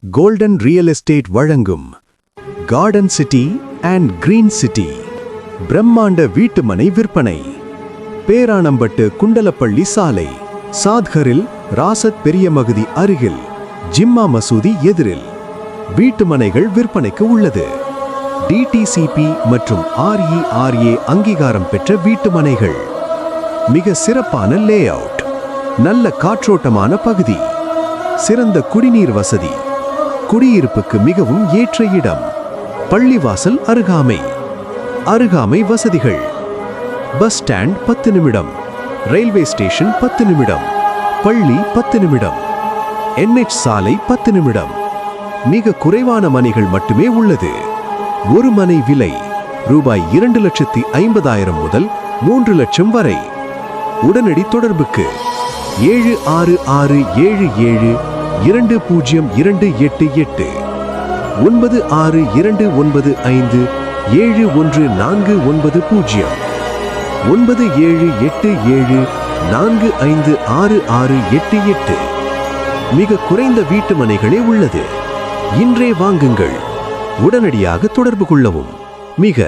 Golden real estate வழங்கும் garden city and green city பிரம்மாண்ட வீட்டுமனை விற்பனை. பேரானம்பட்டு குண்டலப்பள்ளி சாலை, சாத்கரில் ராசத் பெரிய மகுதி அருகில், ஜிம்மா மசூதி எதிரில் வீட்டுமனைகள் விற்பனைக்கு உள்ளது. டிடிசிபி மற்றும் RERA அங்கீகாரம் பெற்ற வீட்டுமனைகள். மிக சிறப்பான லே அவுட், நல்ல காற்றோட்டமான பகுதி, சிறந்த குடிநீர் வசதி, குடியிருப்புக்கு மிகவும் ஏற்ற இடம், பள்ளிவாசல் அருகாமை வசதிகள், பஸ் ஸ்டாண்ட் 10 நிமிடம், ரயில்வே ஸ்டேஷன் 10 நிமிடம், பள்ளி 10 நிமிடம், NH சாலை 10 நிமிடம். மிக குறைவான மனைகள் மட்டுமே உள்ளது. ஒரு மனை விலை ரூபாய் 2,50,000 முதல் 3 லட்சம் வரை. உடனடி தொடர்புக்கு 7667720288 9629571490 9787456688. மிக குறைந்த வீட்டுமனைகளே உள்ளது. இன்றே வாங்குங்கள். உடனடியாக தொடர்பு கொள்ளவும். மிக